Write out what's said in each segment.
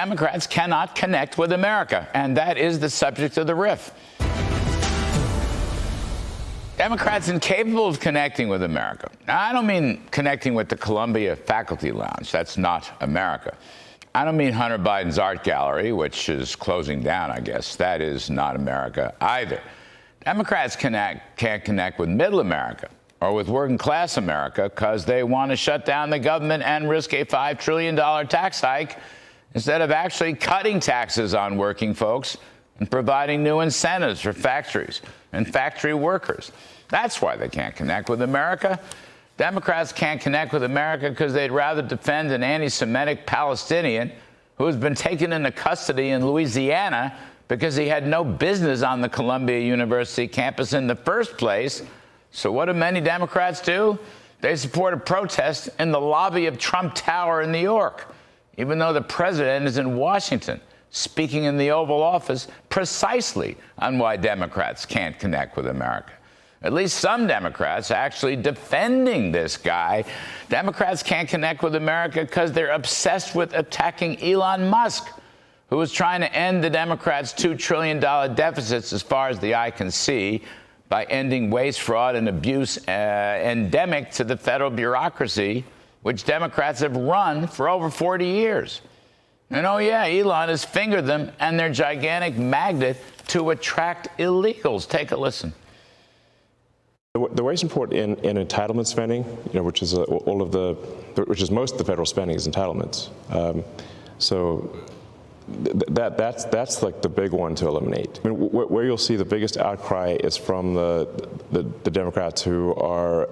Democrats cannot connect with America, and that is the subject of the riff. Democrats incapable of connecting with America. Now, I don't mean connecting with the Columbia Faculty Lounge. That's not America. I don't mean Hunter Biden's art gallery, which is closing down, I guess. That is not America either. Democrats can't connect with middle America or with working class America because they want to shut down the government and risk a $5 trillion tax hike instead of actually cutting taxes on working folks and providing new incentives for factories and factory workers. That's why they can't connect with America. Democrats can't connect with America because they'd rather defend an anti-Semitic Palestinian who has been taken into custody in Louisiana because he had no business on the Columbia University campus in the first place. So what do many Democrats do? They support a protest in the lobby of Trump Tower in New York, even though the president is in Washington, speaking in the Oval Office precisely on why Democrats can't connect with America. At least some Democrats actually defending this guy. Democrats can't connect with America because they're obsessed with attacking Elon Musk, who is trying to end the Democrats' $2 trillion deficits as far as the eye can see by ending waste, fraud, and abuse endemic to the federal bureaucracy, which Democrats have run for over 40 years. And oh yeah, Elon has fingered them and their gigantic magnet to attract illegals. Take a listen. The waste and fraud in entitlement spending, which is which is most of the federal spending is entitlements. So that's like the big one to eliminate. I mean, where you'll see the biggest outcry is from the Democrats who are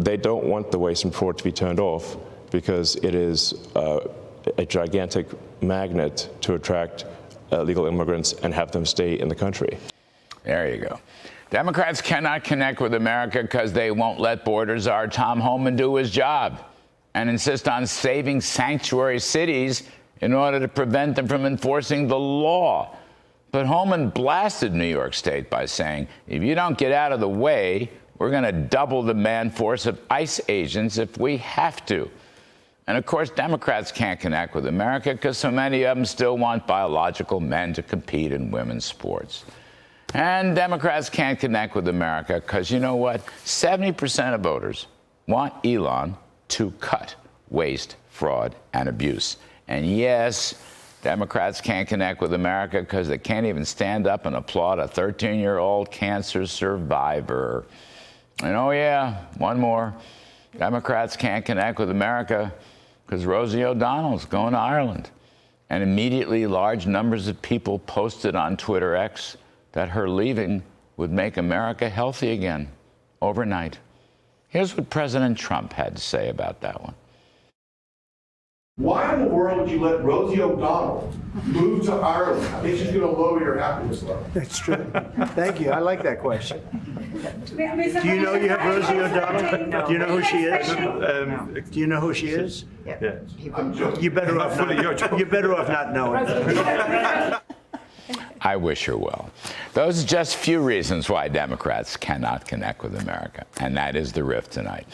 they don't want the waste and fraud to be turned off because it is a gigantic magnet to attract illegal immigrants and have them stay in the country. There you go. Democrats cannot connect with America because they won't let border czar Tom Homan do his job and insist on saving sanctuary cities in order to prevent them from enforcing the law. But Homan blasted New York State by saying, if you don't get out of the way, we're going to double the man force of ICE agents if we have to. And of course, Democrats can't connect with America because so many of them still want biological men to compete in women's sports. And Democrats can't connect with America because, you know what? 70% of voters want Elon to cut waste, fraud, and abuse. And yes, Democrats can't connect with America because they can't even stand up and applaud a 13-year-old cancer survivor. And oh yeah, one more. Democrats can't connect with America because Rosie O'Donnell's going to Ireland. And immediately large numbers of people posted on Twitter X that her leaving would make America healthy again overnight. Here's what President Trump had to say about that one. Why in the world would you let Rosie O'Donnell move to Ireland? I think she's going to lower your happiness level. That's true. Thank you. I like that question. Do you know you have Rosie O'Donnell? Do you know who she is? Do you know who she is? Yeah. You better off not knowing. I wish her well. Those are just few reasons why Democrats cannot connect with America, and that is the rift tonight.